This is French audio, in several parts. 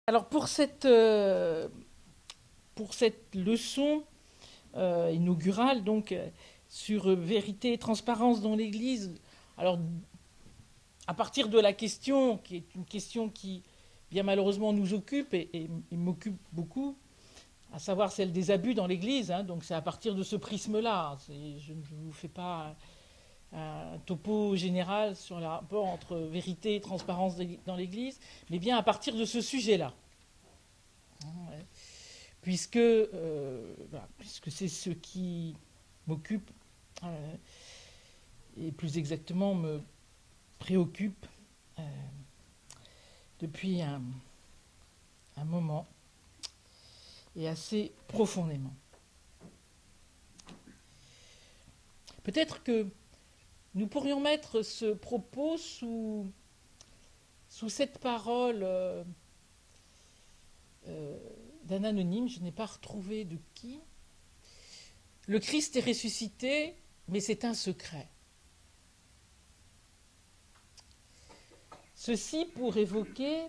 Alors pour cette leçon inaugurale donc sur vérité et transparence dans l'Église, alors à partir de la question qui est une question qui bien malheureusement nous occupe et m'occupe beaucoup, à savoir celle des abus dans l'Église, hein, donc c'est à partir de ce prisme-là. Je ne vous fais pas un topo général sur le rapport entre vérité et transparence dans l'Église, mais bien à partir de ce sujet-là. Puisque, voilà, puisque c'est ce qui m'occupe, et plus exactement me préoccupe depuis un moment, et assez profondément. Peut-être que nous pourrions mettre ce propos sous cette parole d'un anonyme, je n'ai pas retrouvé de qui. Le Christ est ressuscité, mais c'est un secret. Ceci pour évoquer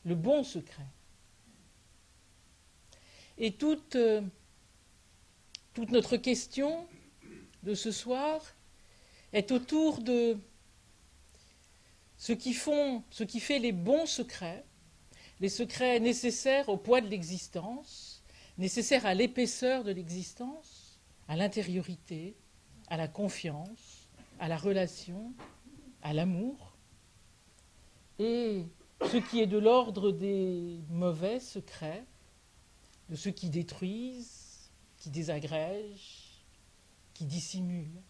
le bon secret. Et toute notre question de ce soir est autour de ce qui fait les bons secrets, les secrets nécessaires au poids de l'existence, nécessaires à l'épaisseur de l'existence, à l'intériorité, à la confiance, à la relation, à l'amour, et ce qui est de l'ordre des mauvais secrets, de ceux qui détruisent, qui désagrègent, qui dissimulent.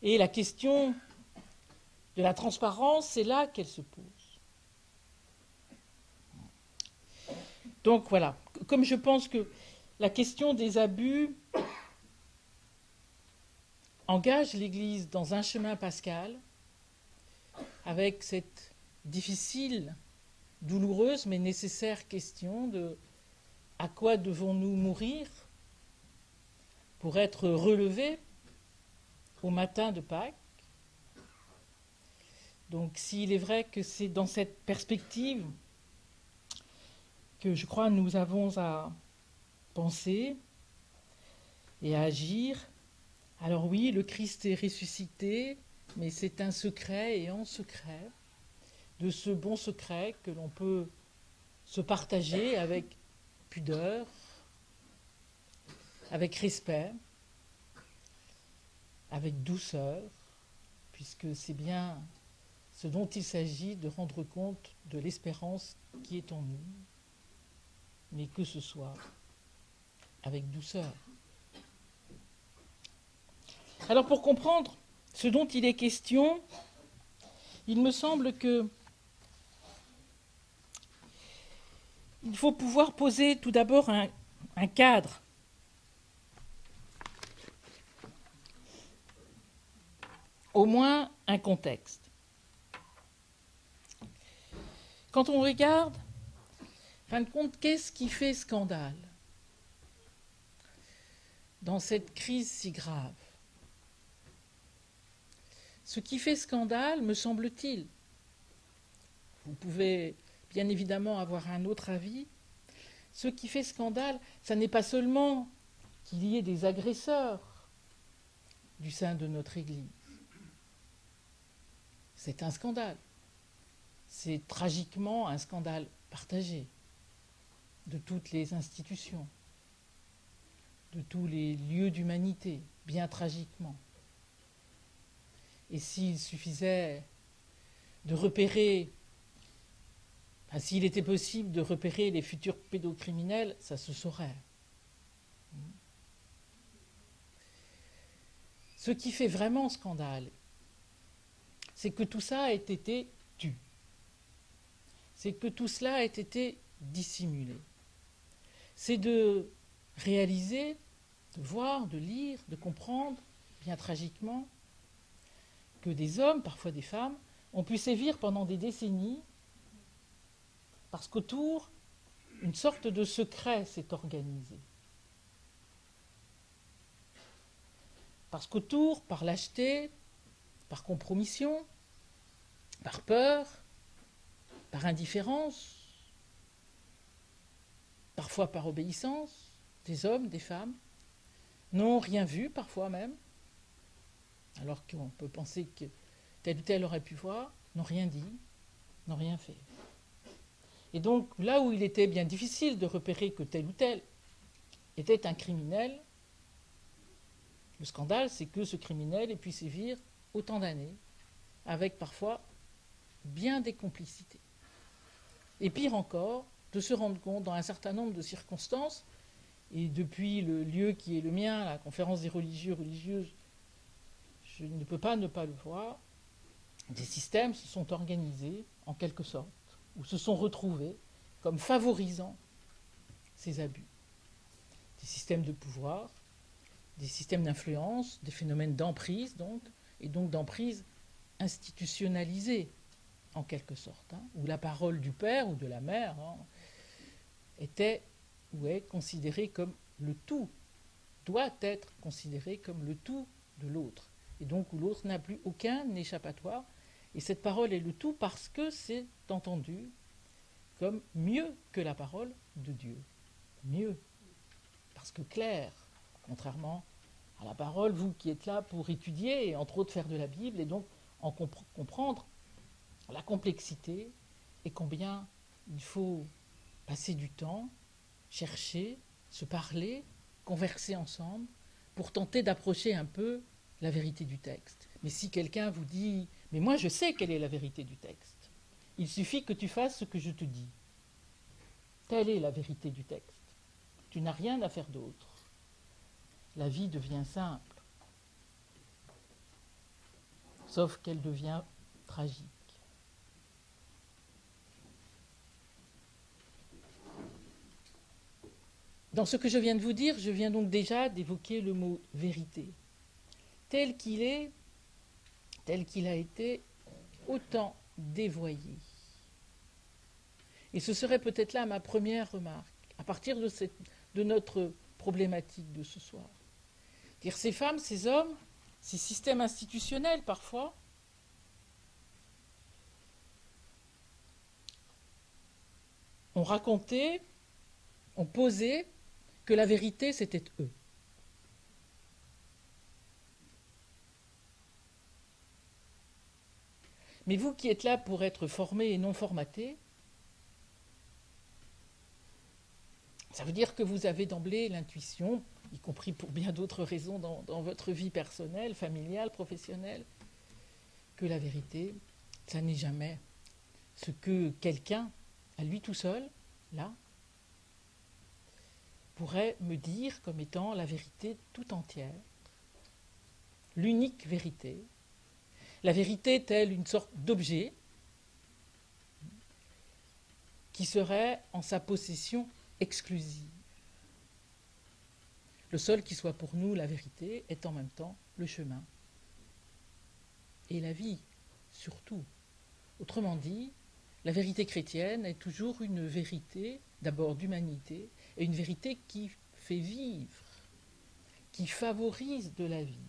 Et la question de la transparence, c'est là qu'elle se pose. Donc voilà, comme je pense que la question des abus engage l'Église dans un chemin pascal, avec cette difficile, douloureuse mais nécessaire question de à quoi devons-nous mourir pour être relevés au matin de Pâques. Donc s'il est vrai que c'est dans cette perspective que je crois nous avons à penser et à agir, alors oui, le Christ est ressuscité, mais c'est un secret et en secret, de ce bon secret que l'on peut se partager avec pudeur, avec respect, avec douceur, puisque c'est bien ce dont il s'agit, de rendre compte de l'espérance qui est en nous, mais que ce soit avec douceur. Alors pour comprendre ce dont il est question, il me semble que il faut pouvoir poser tout d'abord un cadre. Au moins un contexte. Quand on regarde, en fin de compte, qu'est-ce qui fait scandale dans cette crise si grave? Ce qui fait scandale, me semble-t-il, vous pouvez bien évidemment avoir un autre avis, ce qui fait scandale, ça n'est pas seulement qu'il y ait des agresseurs du sein de notre Église. C'est un scandale. C'est tragiquement un scandale partagé de toutes les institutions, de tous les lieux d'humanité, bien tragiquement. Et s'il suffisait de repérer, s'il était possible de repérer les futurs pédocriminels, ça se saurait. Ce qui fait vraiment scandale, c'est que tout ça ait été tu. C'est que tout cela ait été dissimulé. C'est de réaliser, de voir, de lire, de comprendre, bien tragiquement, que des hommes, parfois des femmes, ont pu sévir pendant des décennies parce qu'autour, une sorte de secret s'est organisé. Parce qu'autour, par lâcheté, par compromission, par peur, par indifférence, parfois par obéissance, des hommes, des femmes, n'ont rien vu parfois même, alors qu'on peut penser que tel ou tel aurait pu voir, n'ont rien dit, n'ont rien fait. Et donc là où il était bien difficile de repérer que tel ou tel était un criminel, le scandale c'est que ce criminel ait pu sévir autant d'années, avec parfois bien des complicités. Et pire encore, de se rendre compte dans un certain nombre de circonstances, et depuis le lieu qui est le mien, la conférence des religieuses, je ne peux pas ne pas le voir, des systèmes se sont organisés en quelque sorte, ou se sont retrouvés comme favorisant ces abus. Des systèmes de pouvoir, des systèmes d'influence, des phénomènes d'emprise donc, et donc d'emprise institutionnalisée en quelque sorte, où la parole du père ou de la mère était ou est considérée comme le tout, doit être considérée comme le tout de l'autre, et donc où l'autre n'a plus aucun échappatoire, et cette parole est le tout parce que c'est entendu comme mieux que la parole de Dieu. Mieux. Parce que clair, contrairement à la parole, vous qui êtes là pour étudier, et entre autres faire de la Bible, et donc en comprendre la complexité, et combien il faut passer du temps, chercher, se parler, converser ensemble, pour tenter d'approcher un peu la vérité du texte. Mais si quelqu'un vous dit « Mais moi je sais quelle est la vérité du texte. Il suffit que tu fasses ce que je te dis. » Telle est la vérité du texte. Tu n'as rien à faire d'autre. La vie devient simple, sauf qu'elle devient tragique. Dans ce que je viens de vous dire, je viens donc déjà d'évoquer le mot « vérité ». Tel qu'il est, tel qu'il a été autant dévoyé. Et ce serait peut-être là ma première remarque, à partir de notre problématique de ce soir. Dire ces femmes, ces hommes, ces systèmes institutionnels parfois, ont raconté, ont posé que la vérité c'était eux. Mais vous qui êtes là pour être formés et non formatés, ça veut dire que vous avez d'emblée l'intuition, y compris pour bien d'autres raisons dans votre vie personnelle, familiale, professionnelle, que la vérité, ça n'est jamais ce que quelqu'un, à lui tout seul, là, pourrait me dire comme étant la vérité tout entière, l'unique vérité, la vérité telle une sorte d'objet qui serait en sa possession exclusive. Le seul qui soit pour nous la vérité est en même temps le chemin et la vie, surtout. Autrement dit, la vérité chrétienne est toujours une vérité, d'abord d'humanité, et une vérité qui fait vivre, qui favorise de la vie.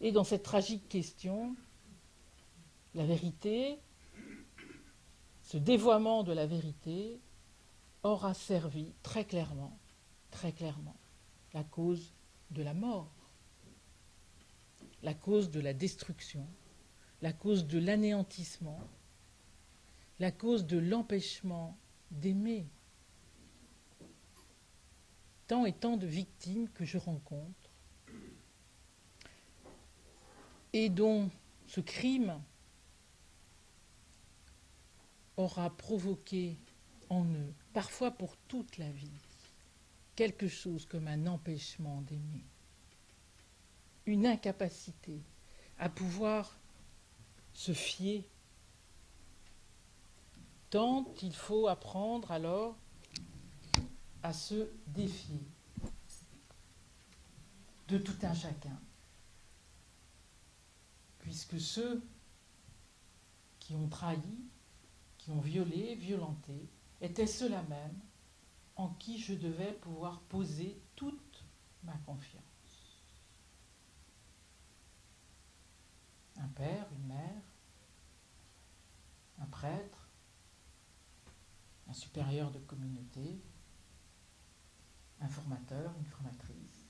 Et dans cette tragique question, la vérité, ce dévoiement de la vérité, aura servi très clairement, la cause de la mort, la cause de la destruction, la cause de l'anéantissement, la cause de l'empêchement d'aimer. Tant et tant de victimes que je rencontre et dont ce crime aura provoqué en eux, parfois pour toute la vie, quelque chose comme un empêchement d'aimer, une incapacité à pouvoir se fier. Tant il faut apprendre alors à se défier de tout un chacun, puisque ceux qui ont trahi, qui ont violé, violenté, étaient ceux-là même en qui je devais pouvoir poser toute ma confiance. Un père, une mère, supérieur de communauté, un formateur, une formatrice,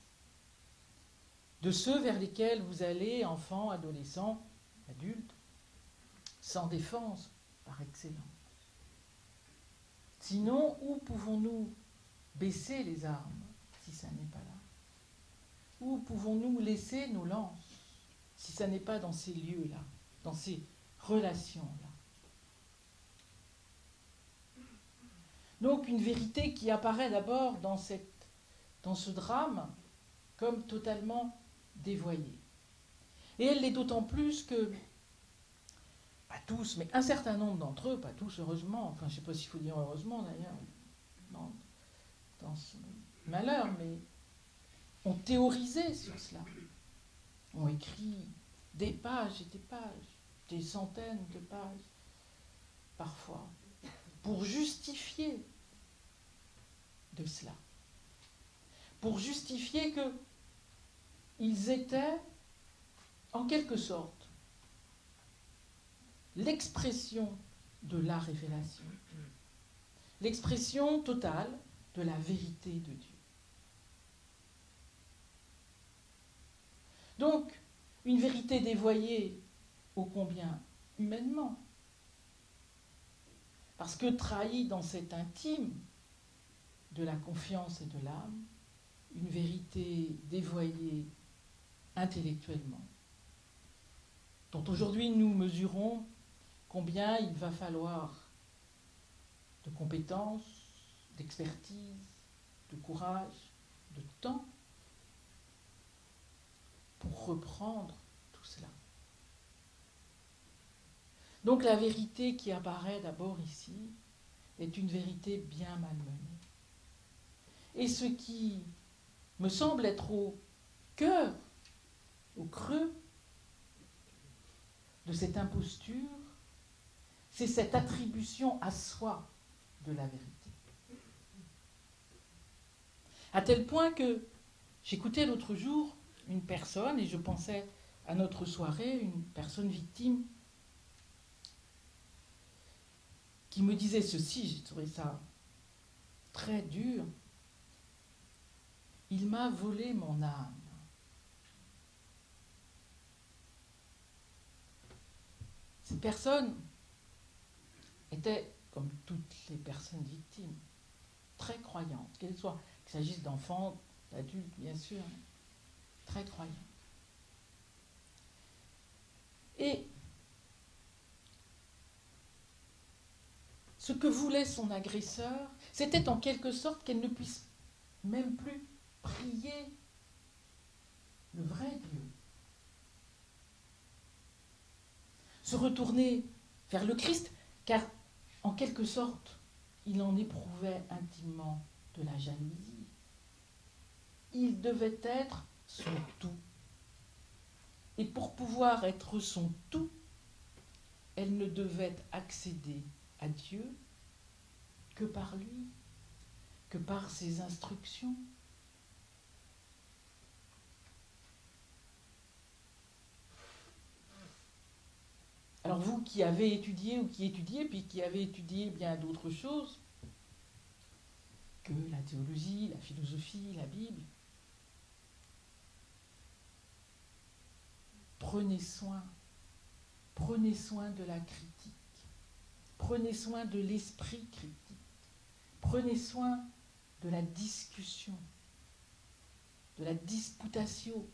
de ceux vers lesquels vous allez, enfants, adolescents, adultes, sans défense, par excellence. Sinon, où pouvons-nous baisser les armes si ça n'est pas là? Où pouvons-nous laisser nos lances si ça n'est pas dans ces lieux-là, dans ces relations-là? Donc une vérité qui apparaît d'abord dans ce drame comme totalement dévoyée. Et elle l'est d'autant plus que, pas tous, mais un certain nombre d'entre eux, pas tous heureusement, enfin je ne sais pas s'il faut dire heureusement d'ailleurs, dans ce malheur, mais ont théorisé sur cela, ont écrit des pages et des pages, des centaines de pages, parfois, pour justifier de cela, pour justifier qu'ils étaient, en quelque sorte, l'expression de la révélation, l'expression totale de la vérité de Dieu. Donc, une vérité dévoyée ô combien humainement, parce que trahie dans cet intime de la confiance et de l'âme, une vérité dévoyée intellectuellement, dont aujourd'hui nous mesurons combien il va falloir de compétences, d'expertise, de courage, de temps pour reprendre tout cela. Donc la vérité qui apparaît d'abord ici est une vérité bien malmenée. Et ce qui me semble être au cœur, au creux de cette imposture, c'est cette attribution à soi de la vérité. À tel point que j'écoutais l'autre jour une personne, et je pensais à notre soirée, une personne victime, qui me disait ceci, j'ai trouvé ça très dur. Il m'a volé mon âme. Cette personne était, comme toutes les personnes victimes, très croyante, qu'elle soit, qu'il s'agisse d'enfants, d'adultes, bien sûr, très croyante. Et ce que voulait son agresseur, c'était en quelque sorte qu'elle ne puisse même plus prier le vrai Dieu. Se retourner vers le Christ, car en quelque sorte, il en éprouvait intimement de la jalousie. Il devait être son tout. Et pour pouvoir être son tout, elle ne devait accéder à Dieu que par lui, que par ses instructions. Alors vous qui avez étudié ou qui étudiez, puis qui avez étudié bien d'autres choses que la théologie, la philosophie, la Bible, prenez soin de la critique, prenez soin de l'esprit critique, prenez soin de la discussion, de la disputatio,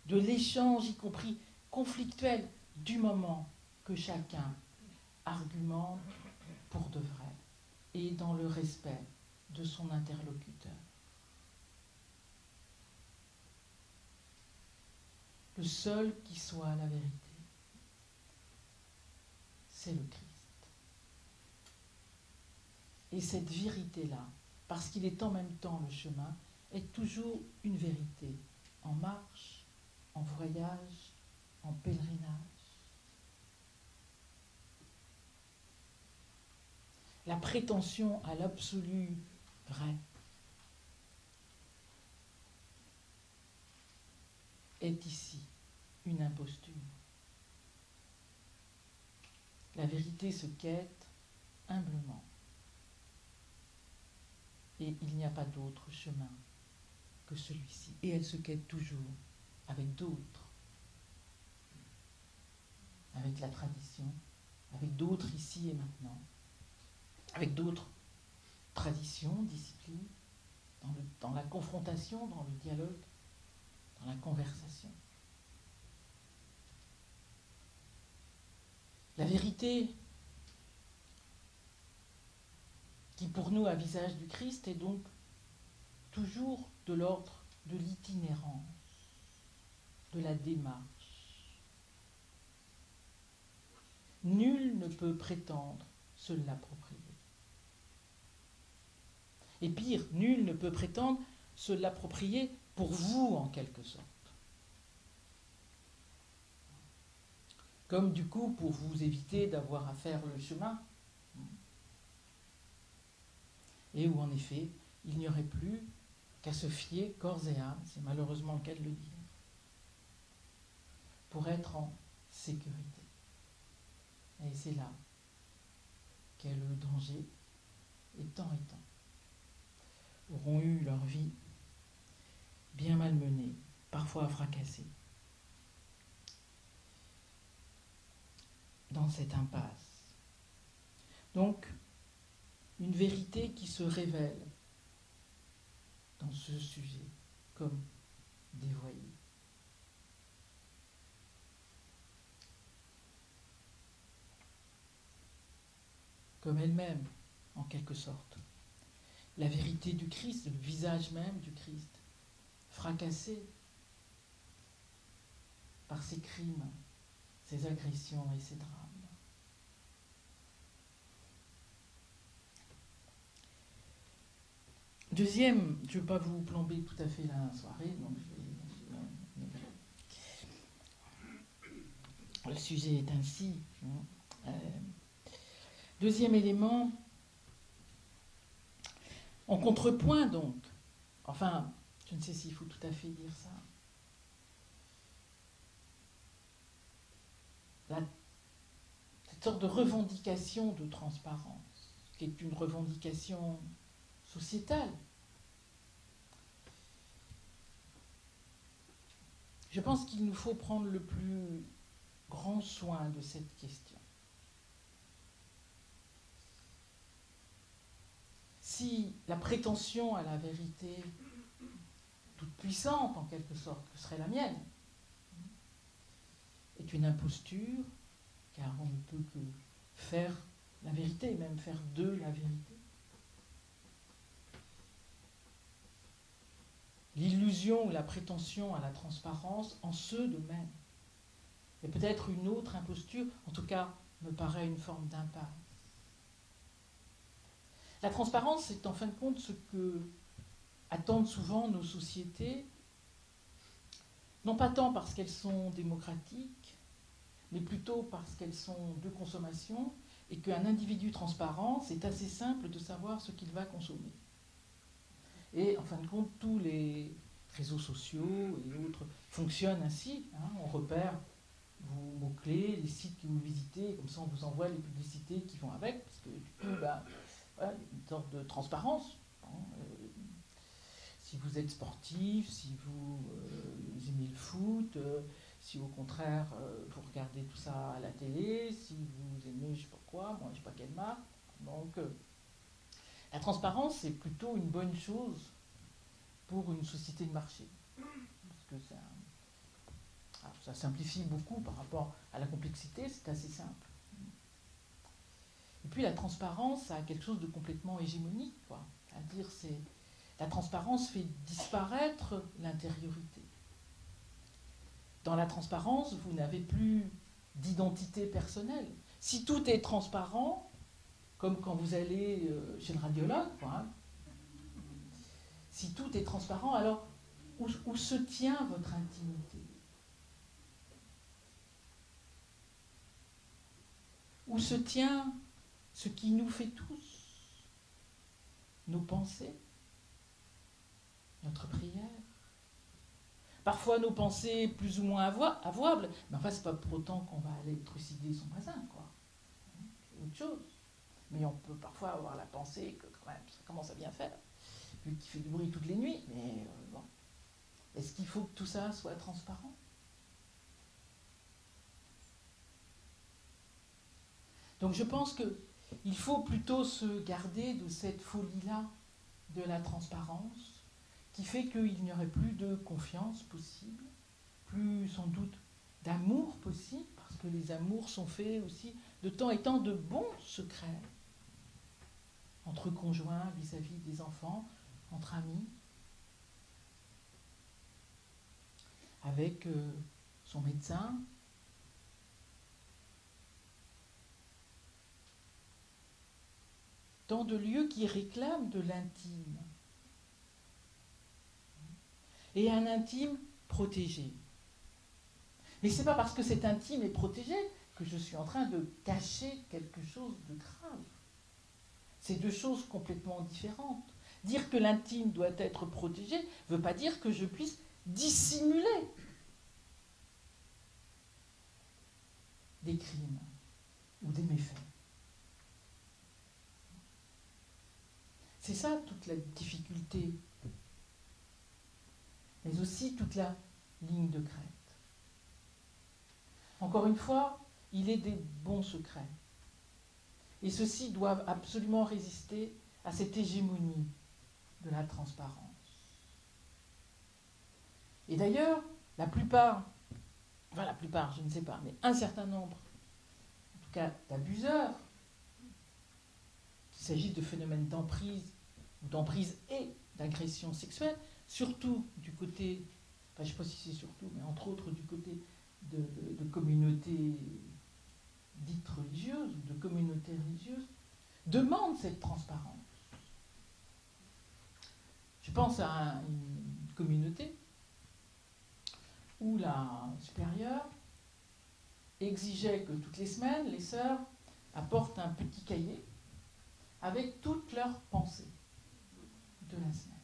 de l'échange, y compris conflictuel, du moment que chacun argumente pour de vrai et dans le respect de son interlocuteur. Le seul qui soit la vérité, c'est le Christ. Et cette vérité-là, parce qu'il est en même temps le chemin, est toujours une vérité en marche, en voyage, en pèlerinage. La prétention à l'absolu vrai est ici une imposture. La vérité se quête humblement, Et il n'y a pas d'autre chemin que celui-ci. Et elle se quête toujours avec d'autres, avec la tradition, avec d'autres ici et maintenant, avec d'autres traditions, disciplines, dans la confrontation, dans le dialogue, dans la conversation. La vérité, qui pour nous a visage du Christ, est donc toujours de l'ordre de l'itinérance, de la démarche. Nul ne peut prétendre se l'approprier. Et pire, nul ne peut prétendre se l'approprier pour vous, en quelque sorte. Comme du coup, pour vous éviter d'avoir à faire le chemin. Et où en effet, il n'y aurait plus qu'à se fier corps et âme, c'est malheureusement le cas de le dire, pour être en sécurité. Et c'est là qu'est le danger, et tant auront eu leur vie bien malmenée, parfois fracassée, dans cette impasse. Donc, une vérité qui se révèle dans ce sujet comme dévoyée. Comme elle-même, en quelque sorte. La vérité du Christ, le visage même du Christ, fracassé par ses crimes, ses agressions et ses drames. Deuxième, je ne veux pas vous plomber tout à fait la soirée, donc le sujet est ainsi. Deuxième élément, en contrepoint donc, enfin, je ne sais s'il faut tout à fait dire ça, cette sorte de revendication de transparence, qui est une revendication sociétale. Je pense qu'il nous faut prendre le plus grand soin de cette question. Si la prétention à la vérité toute puissante, en quelque sorte, que serait la mienne, est une imposture, car on ne peut que faire la vérité, même faire de la vérité. L'illusion ou la prétention à la transparence en ce domaine. Et peut-être une autre imposture, en tout cas, me paraît une forme d'impasse. La transparence, c'est en fin de compte ce que attendent souvent nos sociétés, non pas tant parce qu'elles sont démocratiques, mais plutôt parce qu'elles sont de consommation et qu'un individu transparent, c'est assez simple de savoir ce qu'il va consommer. Et en fin de compte, tous les réseaux sociaux et autres fonctionnent ainsi. On repère vos mots-clés, les sites que vous visitez, comme ça on vous envoie les publicités qui vont avec, parce que du coup, voilà, une sorte de transparence. Si vous êtes sportif, si vous aimez le foot, si au contraire vous regardez tout ça à la télé, si vous aimez je sais pas quoi, moi je sais pas quelle marque. Donc la transparence c'est plutôt une bonne chose pour une société de marché. Parce que ça simplifie beaucoup par rapport à la complexité, c'est assez simple. Et puis la transparence, ça a quelque chose de complètement hégémonique, quoi. C'est-à-dire, la transparence fait disparaître l'intériorité. Dans la transparence, vous n'avez plus d'identité personnelle. Si tout est transparent, comme quand vous allez chez le radiologue, quoi, si tout est transparent, alors où se tient votre intimité? Où se tient ce qui nous fait tous? Nos pensées, notre prière. Parfois nos pensées plus ou moins avouables, mais enfin c'est pas pour autant qu'on va aller trucider son voisin, quoi. C'est autre chose. Mais on peut parfois avoir la pensée que quand même ça commence à bien faire. qui fait du bruit toutes les nuits, mais bon. Est-ce qu'il faut que tout ça soit transparent? Donc je pense qu'il faut plutôt se garder de cette folie-là de la transparence, qui fait qu'il n'y aurait plus de confiance possible, plus sans doute d'amour possible, parce que les amours sont faits aussi de temps et temps de bons secrets, entre conjoints, vis-à-vis des enfants, entre amis, avec son médecin. Tant de lieux qui réclament de l'intime. Et un intime protégé. Mais ce n'est pas parce que cet intime est protégé que je suis en train de cacher quelque chose de grave. C'est deux choses complètement différentes. Dire que l'intime doit être protégé ne veut pas dire que je puisse dissimuler des crimes ou des méfaits. C'est ça toute la difficulté, mais aussi toute la ligne de crête. Encore une fois, il est des bons secrets. Et ceux-ci doivent absolument résister à cette hégémonie de la transparence. Et d'ailleurs, la plupart, je ne sais pas, mais un certain nombre, en tout cas d'abuseurs, qu'il s'agisse de phénomènes d'emprise et d'agression sexuelle, surtout du côté, je ne sais pas si c'est surtout, mais entre autres du côté de communautés dites religieuses, ou de communautés religieuses, demandent cette transparence. Je pense à une communauté où la supérieure exigeait que toutes les semaines, les sœurs apportent un petit cahier avec toutes leurs pensées de la semaine,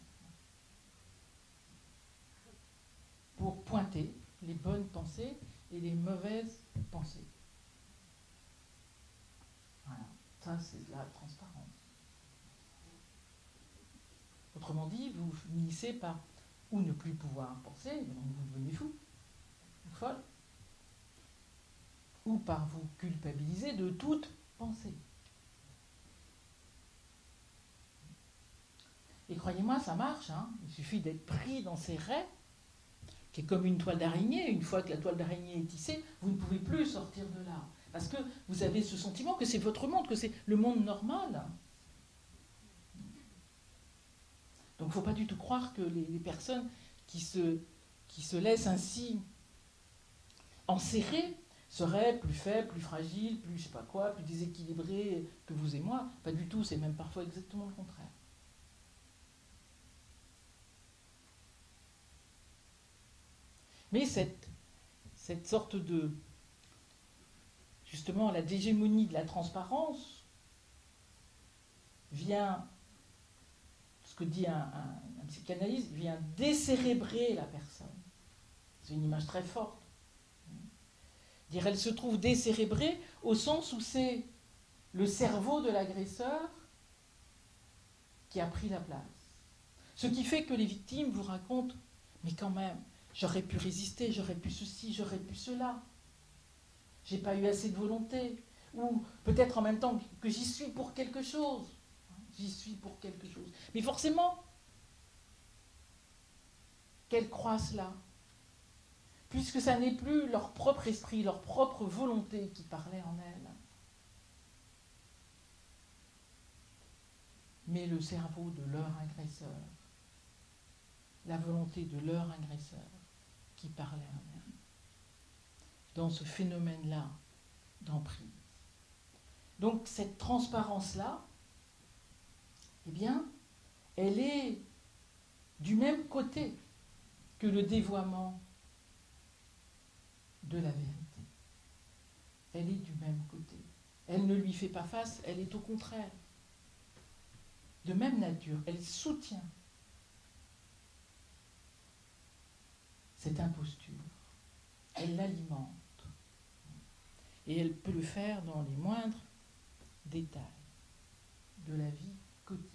pour pointer les bonnes pensées et les mauvaises pensées. Voilà, ça c'est de la transparence. Autrement dit, vous finissez par ou ne plus pouvoir penser, donc vous devenez fou, ou folle, ou par vous culpabiliser de toute pensée. Et croyez-moi, ça marche, hein. Il suffit d'être pris dans ces raies, qui est comme une toile d'araignée. Une fois que la toile d'araignée est tissée, vous ne pouvez plus sortir de là. Parce que vous avez ce sentiment que c'est votre monde, que c'est le monde normal. Donc il ne faut pas du tout croire que les personnes qui se laissent ainsi enserrer seraient plus faibles, plus fragiles, plus je sais pas quoi, plus déséquilibrées que vous et moi. Pas du tout, c'est même parfois exactement le contraire. Mais cette sorte de, justement, la d'hégémonie de la transparence vient, ce que dit un psychanalyste, vient décérébrer la personne. C'est une image très forte. Dire, elle se trouve décérébrée au sens où c'est le cerveau de l'agresseur qui a pris la place. Ce qui fait que les victimes vous racontent, mais quand même, j'aurais pu résister, j'aurais pu ceci, j'aurais pu cela. J'ai pas eu assez de volonté. Ou peut-être en même temps que j'y suis pour quelque chose. J'y suis pour quelque chose. Mais forcément, qu'elles croient cela, puisque ça n'est plus leur propre esprit, leur propre volonté qui parlait en elles, mais le cerveau de leur agresseur, la volonté de leur agresseur qui parlait en elles, dans ce phénomène-là d'emprise. Donc cette transparence-là, eh bien, elle est du même côté que le dévoiement de la vérité. Elle est du même côté. Elle ne lui fait pas face, elle est au contraire de même nature. Elle soutient cette imposture. Elle l'alimente. Et elle peut le faire dans les moindres détails de la vie quotidienne.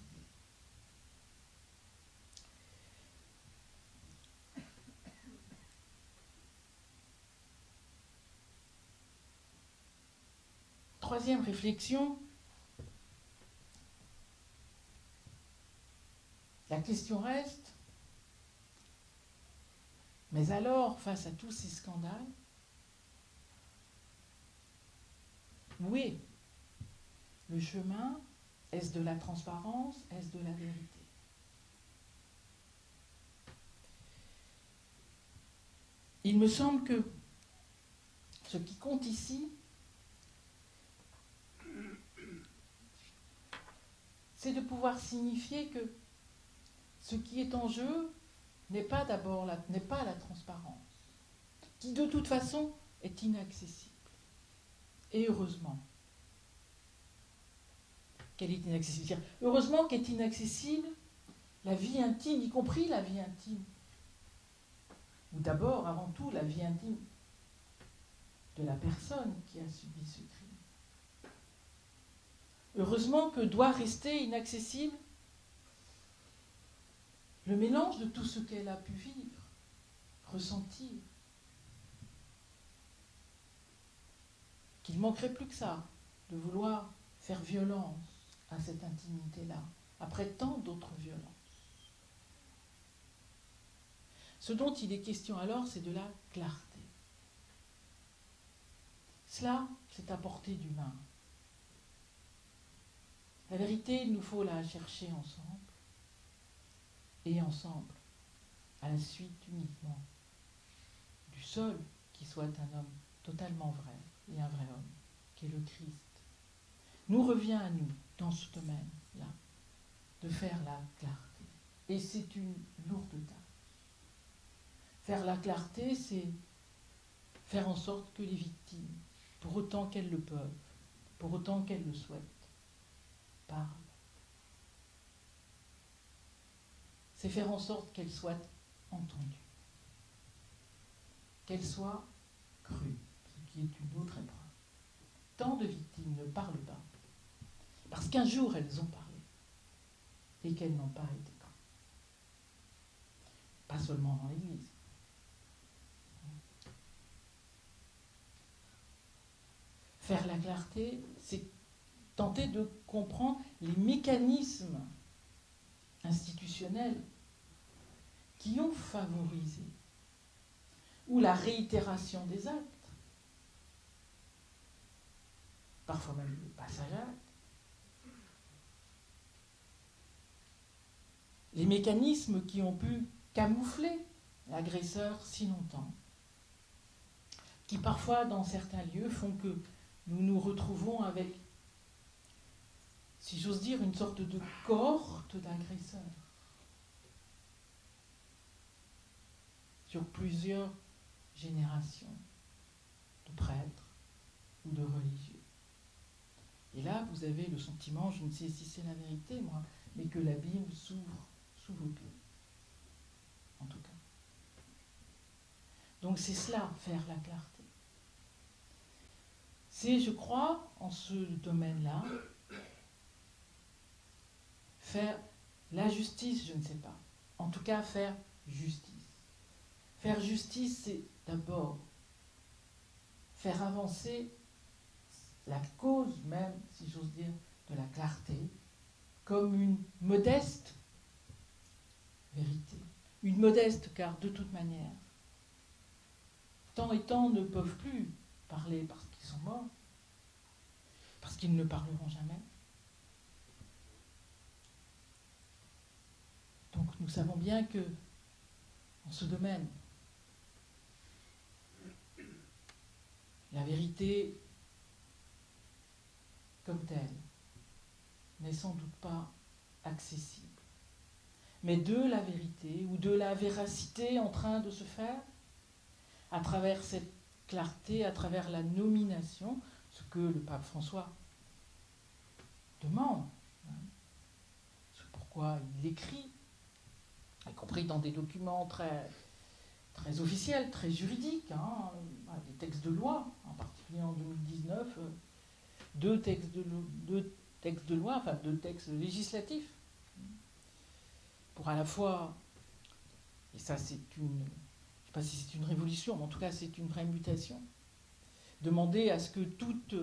troisième réflexion, la question reste, mais alors, face à tous ces scandales, où est le chemin? Est-ce de la transparence? Est-ce de la vérité? Il me semble que ce qui compte ici, c'est de pouvoir signifier que ce qui est en jeu n'est pas d'abord n'est pas la transparence, qui de toute façon est inaccessible. Et heureusement qu'elle est inaccessible. Heureusement qu'elle est inaccessible la vie intime, y compris la vie intime. Ou d'abord, avant tout, la vie intime de la personne qui a subi ce crime. Heureusement que doit rester inaccessible le mélange de tout ce qu'elle a pu vivre, ressentir. Qu'il ne manquerait plus que ça, de vouloir faire violence à cette intimité-là, après tant d'autres violences. Ce dont il est question alors, c'est de la clarté. Cela, c'est à portée d'humain. La vérité, il nous faut la chercher ensemble, et ensemble, à la suite uniquement du seul qui soit un homme totalement vrai, et un vrai homme, qui est le Christ. Nous revient à nous, dans ce domaine-là, de faire la clarté. Et c'est une lourde tâche. Faire la clarté, c'est faire en sorte que les victimes, pour autant qu'elles le peuvent, pour autant qu'elles le souhaitent, parlent. C'est faire en sorte qu'elles soient entendues, qu'elles soient crues, ce qui est une autre épreuve. Tant de victimes ne parlent pas, parce qu'un jour elles ont parlé, et qu'elles n'ont pas été crues. Pas seulement dans l'Église. Faire la clarté, c'est tenter de comprendre les mécanismes institutionnels qui ont favorisé ou la réitération des actes, parfois même le passage à l'acte, les mécanismes qui ont pu camoufler l'agresseur si longtemps, qui parfois dans certains lieux font que nous nous retrouvons avec, si j'ose dire, une sorte de cohorte d'agresseurs sur plusieurs générations de prêtres ou de religieux. Et là, vous avez le sentiment, je ne sais si c'est la vérité, moi, mais que l'abîme s'ouvre sous vos pieds. En tout cas. Donc c'est cela, faire la clarté. C'est, je crois, en ce domaine-là, faire la justice, je ne sais pas. En tout cas, faire justice. Faire justice, c'est d'abord faire avancer la cause même, si j'ose dire, de la clarté, comme une modeste vérité. Une modeste, car de toute manière, tant et tant ne peuvent plus parler parce qu'ils sont morts, parce qu'ils ne parleront jamais. Donc nous savons bien que, en ce domaine, la vérité comme telle n'est sans doute pas accessible. Mais de la vérité ou de la véracité en train de se faire, à travers cette clarté, à travers la nomination, ce que le pape François demande, c'est pourquoi il l'écrit, y compris dans des documents très, très officiels, très juridiques, des textes de loi, en particulier en 2019, deux textes de loi, enfin deux textes législatifs, pour à la fois, et ça c'est une, je ne sais pas si c'est une révolution, mais en tout cas c'est une vraie mutation, demander à ce que toute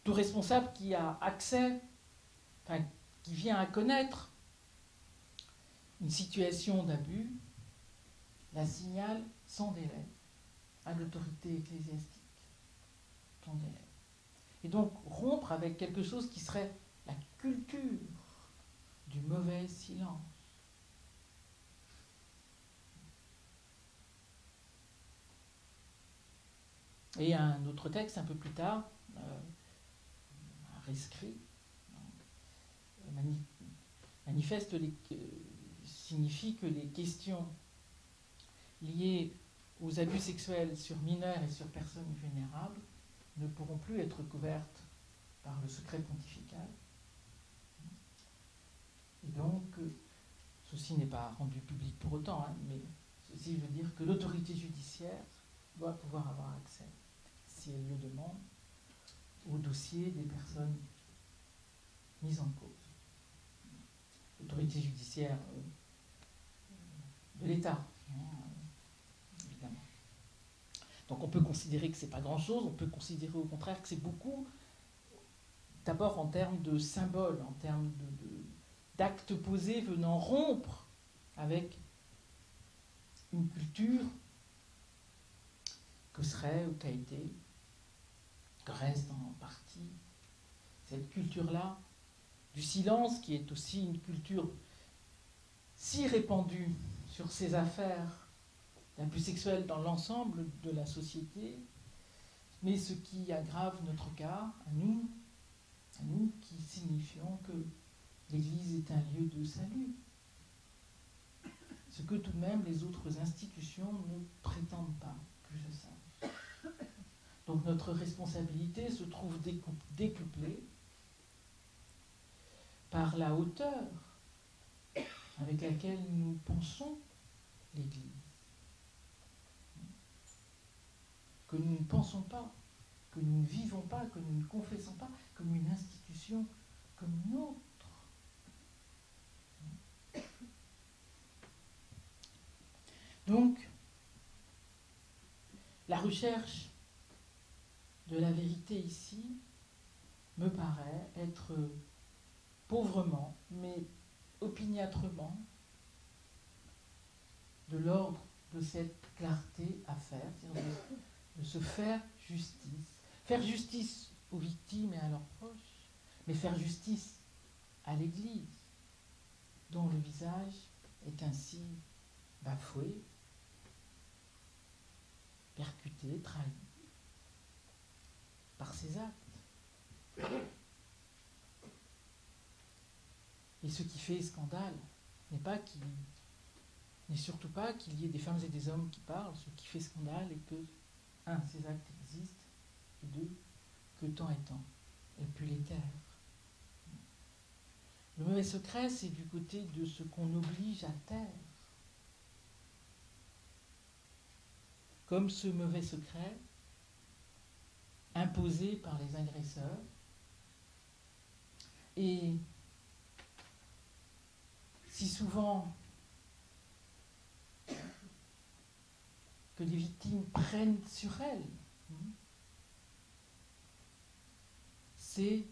Tout responsable qui a accès, enfin, qui vient à connaître une situation d'abus, la signale sans délai à l'autorité ecclésiastique. Sans délai. Et donc rompre avec quelque chose qui serait la culture du mauvais silence. Et un autre texte un peu plus tard, un rescrit, manifeste signifie que les questions liées aux abus sexuels sur mineurs et sur personnes vulnérables ne pourront plus être couvertes par le secret pontifical. Et donc, ceci n'est pas rendu public pour autant, hein, mais ceci veut dire que l'autorité judiciaire doit pouvoir avoir accès, si elle le demande, au dossier des personnes mises en cause. L'autorité judiciaire de l'État, évidemment. Donc on peut considérer que ce n'est pas grand-chose, on peut considérer au contraire que c'est beaucoup, d'abord en termes de symboles, en termes d'actes posés venant rompre avec une culture que serait ou qu'a été, que reste en partie cette culture-là du silence, qui est aussi une culture si répandue sur ces affaires d'abus sexuels dans l'ensemble de la société, mais ce qui aggrave notre cas, à nous qui signifions que l'Église est un lieu de salut. Ce que tout de même les autres institutions ne prétendent pas, que je sache. Donc notre responsabilité se trouve décuplée par la hauteur avec laquelle nous pensons l'Église. Que nous ne pensons pas, que nous ne vivons pas, que nous ne confessons pas comme une institution comme une autre. Donc, la recherche de la vérité ici me paraît être pauvrement, mais opiniâtrement, de l'ordre de cette clarté à faire, c'est-à-dire de se faire justice. Faire justice aux victimes et à leurs proches, mais faire justice à l'Église, dont le visage est ainsi bafoué, percuté, trahi par ses actes. Et ce qui fait scandale n'est surtout pas qu'il y ait des femmes et des hommes qui parlent. Ce qui fait scandale est que, un, ces actes existent, et deux, que temps et temps ait pu les taire. Le mauvais secret, c'est du côté de ce qu'on oblige à taire. Comme ce mauvais secret imposé par les agresseurs et si souvent que les victimes prennent sur elles, c'est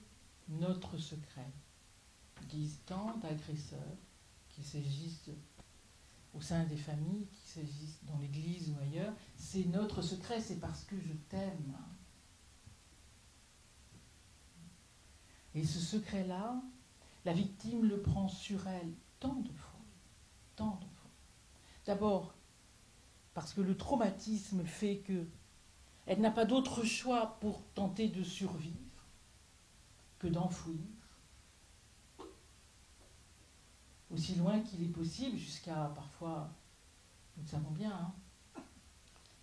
notre secret. Disent tant d'agresseurs, qu'il s'agisse au sein des familles, qu'il s'agisse dans l'église ou ailleurs, c'est notre secret, c'est parce que je t'aime. Et ce secret-là, la victime le prend sur elle tant de fois, tant de fois. D'abord, parce que le traumatisme fait qu'elle n'a pas d'autre choix pour tenter de survivre que d'enfouir, aussi loin qu'il est possible, jusqu'à parfois, nous le savons bien,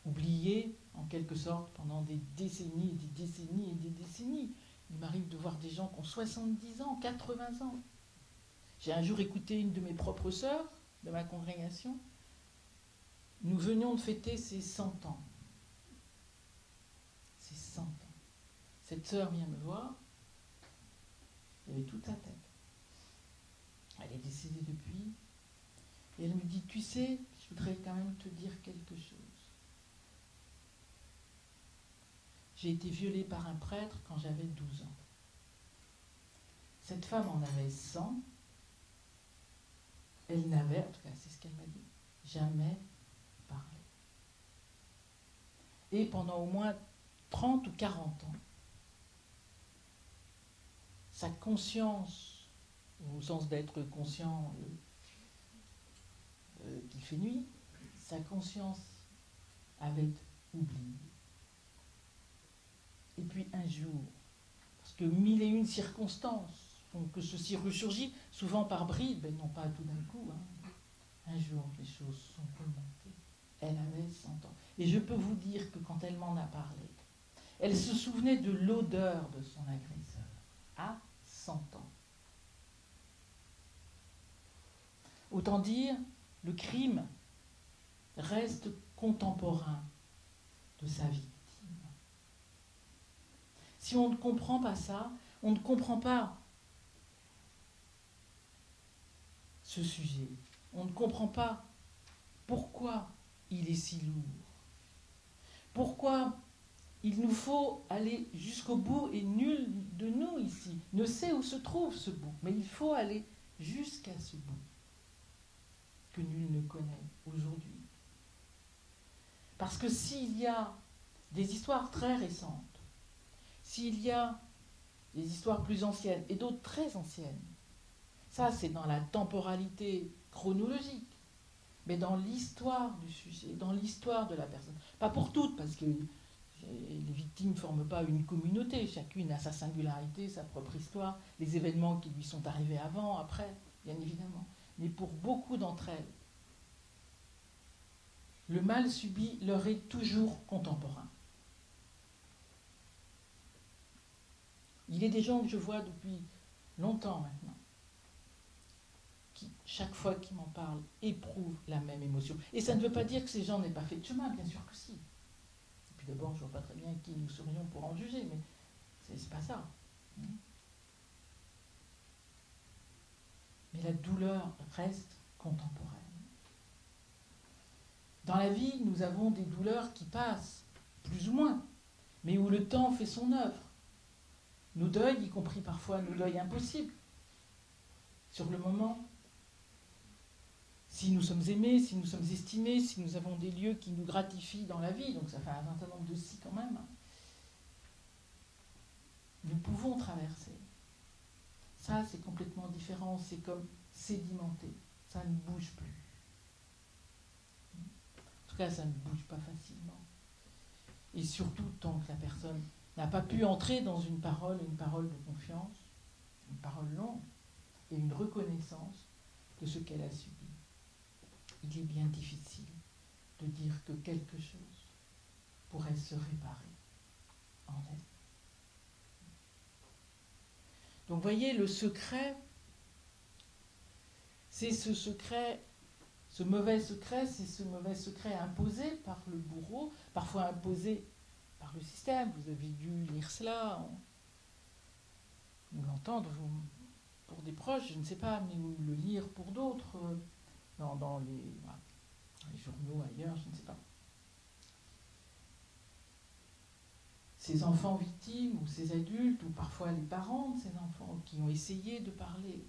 oublier en quelque sorte pendant des décennies et des décennies et des décennies. Il m'arrive de voir des gens qui ont 70 ans, 80 ans. J'ai un jour écouté une de mes propres sœurs de ma congrégation. Nous venions de fêter ses 100 ans. Ses 100 ans. Cette sœur vient me voir. Elle avait toute sa tête. Elle est décédée depuis. Et elle me dit, tu sais, je voudrais quand même te dire quelque chose. j'ai été violée par un prêtre quand j'avais 12 ans. Cette femme en avait 100. Elle n'avait, en tout cas c'est ce qu'elle m'a dit, jamais parlé. Et pendant au moins 30 ou 40 ans, sa conscience, au sens d'être conscient qu'il fait nuit, sa conscience avait oublié. Et puis un jour, parce que 1001 circonstances font que ceci ressurgit, souvent par bribes, et non pas tout d'un coup, un jour les choses sont remontées. Elle avait 100 ans. Et je peux vous dire que quand elle m'en a parlé, elle se souvenait de l'odeur de son agresseur à 100 ans. Autant dire, le crime reste contemporain de sa victime. Si on ne comprend pas ça, on ne comprend pas ce sujet. On ne comprend pas pourquoi il est si lourd. Pourquoi il nous faut aller jusqu'au bout et nul de nous ici ne sait où se trouve ce bout. Mais il faut aller jusqu'à ce bout que nul ne connaît aujourd'hui. Parce que s'il y a des histoires très récentes, s'il y a des histoires plus anciennes et d'autres très anciennes, ça c'est dans la temporalité chronologique, mais dans l'histoire du sujet, dans l'histoire de la personne. Pas pour toutes, parce que les victimes ne forment pas une communauté, chacune a sa singularité, sa propre histoire, les événements qui lui sont arrivés avant, après, bien évidemment. Mais pour beaucoup d'entre elles, le mal subi leur est toujours contemporain. Il y a des gens que je vois depuis longtemps maintenant, qui, chaque fois qu'ils m'en parlent, éprouvent la même émotion. Et ça ne veut pas dire que ces gens n'aient pas fait de chemin, bien sûr que si. Et puis d'abord, je ne vois pas très bien qui nous serions pour en juger, mais c'est pas ça. Mais la douleur reste contemporaine. Dans la vie, nous avons des douleurs qui passent, plus ou moins, mais où le temps fait son œuvre. Nos deuils, y compris parfois nos deuils impossibles, sur le moment, si nous sommes aimés, si nous sommes estimés, si nous avons des lieux qui nous gratifient dans la vie, donc ça fait un certain nombre de si quand même, nous pouvons traverser. Ça, c'est complètement différent, c'est comme sédimenté, ça ne bouge plus. En tout cas, ça ne bouge pas facilement. Et surtout, tant que la personne n'a pas pu entrer dans une parole de confiance, une parole longue, et une reconnaissance de ce qu'elle a subi. Il est bien difficile de dire que quelque chose pourrait se réparer en elle. Donc, voyez, le secret, c'est ce secret, ce mauvais secret, c'est ce mauvais secret imposé par le bourreau, parfois imposé par le système. Vous avez dû lire cela, ou l'entendre pour des proches, je ne sais pas, mais ou le lire pour d'autres, dans les journaux, ailleurs, je ne sais pas. Ces enfants victimes, ou ces adultes, ou parfois les parents de ces enfants qui ont essayé de parler,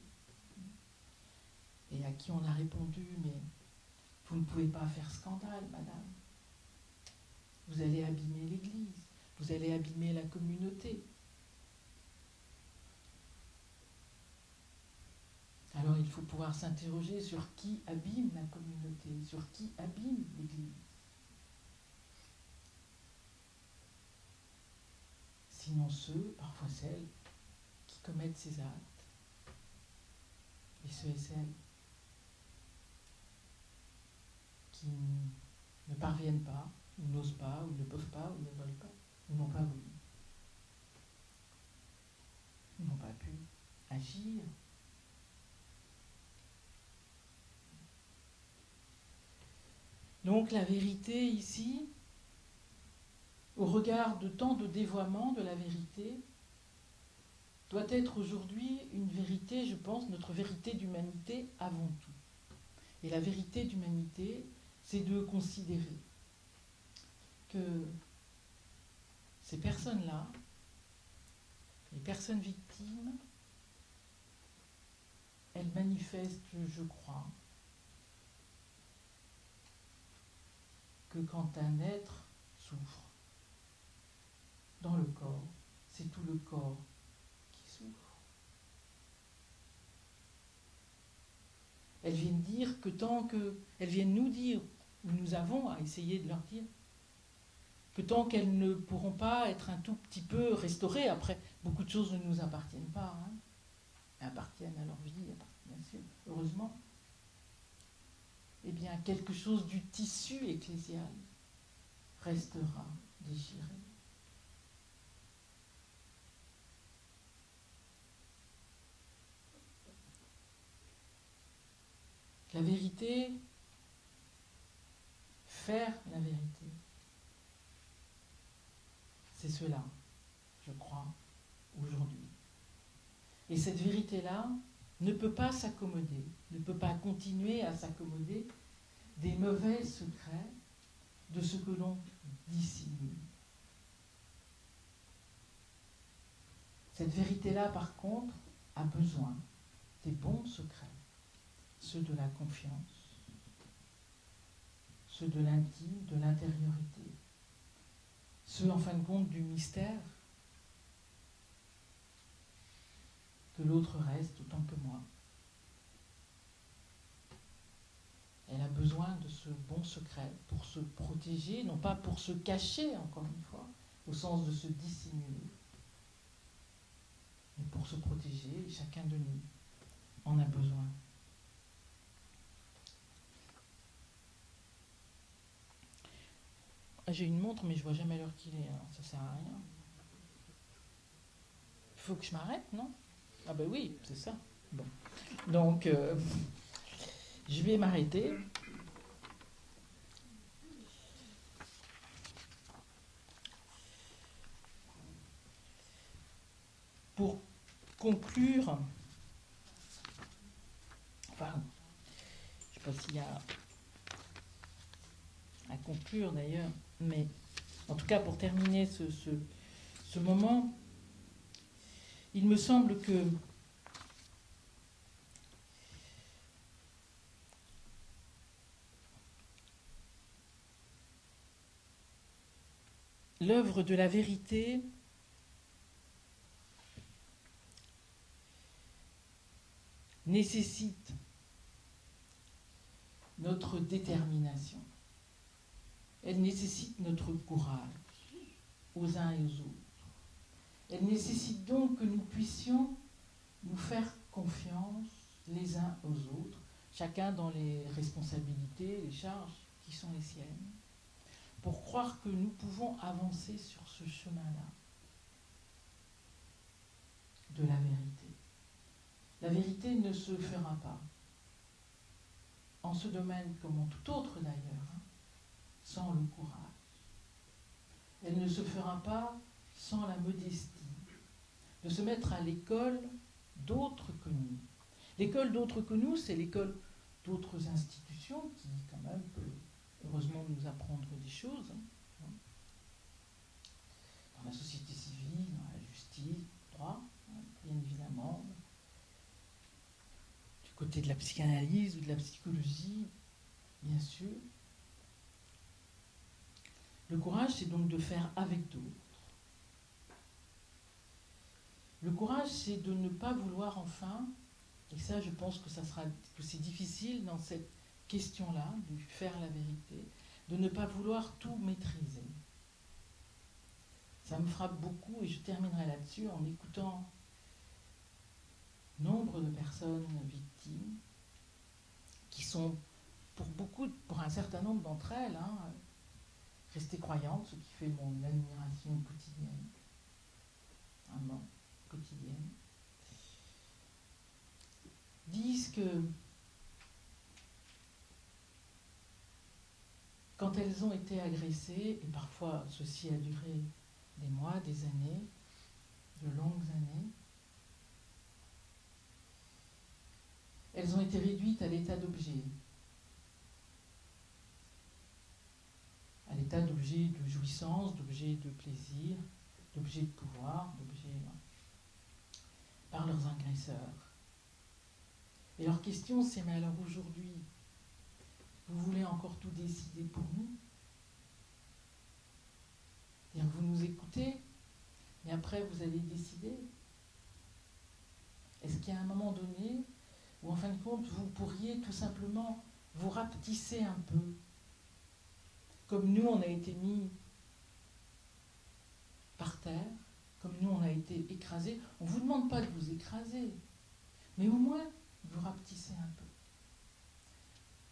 et à qui on a répondu, mais vous ne pouvez pas faire scandale, madame. Vous allez abîmer l'Église, vous allez abîmer la communauté. Alors il faut pouvoir s'interroger sur qui abîme la communauté, sur qui abîme l'Église. Sinon ceux, parfois celles, qui commettent ces actes, et ceux et celles qui ne parviennent pas, ou n'osent pas, ou ne peuvent pas, ou ne veulent pas, ou n'ont pas voulu, ou n'ont pas pu agir. Donc la vérité ici, au regard de tant de dévoiements de la vérité, doit être aujourd'hui une vérité, je pense, notre vérité d'humanité avant tout. Et la vérité d'humanité, c'est de considérer que ces personnes-là, les personnes victimes, elles manifestent, je crois, que quand un être souffre dans le corps, c'est tout le corps qui souffre. Elles viennent dire que elles viennent nous dire, ou nous avons à essayer de leur dire, que tant qu'elles ne pourront pas être un tout petit peu restaurées, après, beaucoup de choses ne nous appartiennent pas, hein, appartiennent à leur vie, bien sûr, heureusement, eh bien, quelque chose du tissu ecclésial restera déchiré. La vérité, faire la vérité, c'est cela, je crois, aujourd'hui. Et cette vérité-là ne peut pas s'accommoder, ne peut pas continuer à s'accommoder des mauvais secrets de ce que l'on dissimule. Cette vérité-là, par contre, a besoin des bons secrets, ceux de la confiance, ceux de l'intime, de l'intériorité, ceux, en fin de compte, du mystère, que l'autre reste autant que moi. Elle a besoin de ce bon secret pour se protéger, non pas pour se cacher, encore une fois, au sens de se dissimuler, mais pour se protéger, et chacun de nous en a besoin. J'ai une montre, mais je vois jamais l'heure qu'il est, alors ça sert à rien. Il faut que je m'arrête, non? Ah ben oui, c'est ça. Bon. Donc, je vais m'arrêter. Pour conclure, enfin, je ne sais pas s'il y a à conclure d'ailleurs, mais en tout cas pour terminer ce moment, il me semble que l'œuvre de la vérité nécessite notre détermination. Elle nécessite notre courage aux uns et aux autres. Elle nécessite donc que nous puissions nous faire confiance les uns aux autres, chacun dans les responsabilités, les charges qui sont les siennes, pour croire que nous pouvons avancer sur ce chemin-là de la vérité. La vérité ne se fera pas, en ce domaine comme en tout autre d'ailleurs, sans le courage. Elle ne se fera pas sans la modestie, de se mettre à l'école d'autres que nous. L'école d'autres que nous, c'est l'école d'autres institutions qui, quand même, peut heureusement nous apprendre des choses. Dans la société civile, dans la justice, le droit, bien évidemment. Du côté de la psychanalyse ou de la psychologie, bien sûr. Le courage, c'est donc de faire avec d'autres. Le courage, c'est de ne pas vouloir enfin, et ça je pense que c'est difficile dans cette question-là, de faire la vérité, de ne pas vouloir tout maîtriser. Ça me frappe beaucoup et je terminerai là-dessus en écoutant nombre de personnes victimes qui sont, pour un certain nombre d'entre elles, restées croyantes, ce qui fait mon admiration quotidienne. Vraiment. Quotidienne, disent que quand elles ont été agressées, et parfois ceci a duré des mois, des années, de longues années, elles ont été réduites à l'état d'objet. À l'état d'objet de jouissance, d'objet de plaisir, d'objets de pouvoir, par leurs agresseurs. Et leur question, c'est, mais alors aujourd'hui, vous voulez encore tout décider pour nous? C'est-à-dire que vous nous écoutez, mais après vous allez décider. Est-ce qu'il y a un moment donné où, en fin de compte, vous pourriez tout simplement vous rapetisser un peu, comme nous on a été mis par terre, comme nous on a été écrasés. On ne vous demande pas de vous écraser, mais au moins vous rapetisser un peu.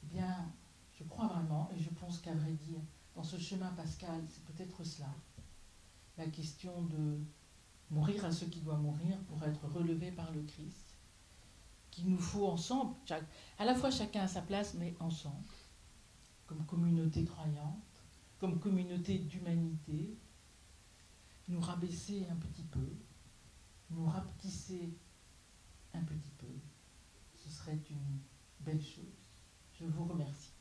Eh bien, je crois vraiment, et je pense qu'à vrai dire, dans ce chemin pascal, c'est peut-être cela. La question de mourir à ce qui doit mourir pour être relevé par le Christ, qu'il nous faut ensemble, à la fois chacun à sa place, mais ensemble, comme communauté croyante, comme communauté d'humanité, nous rabaisser un petit peu, nous rapetisser un petit peu. Ce serait une belle chose. Je vous remercie.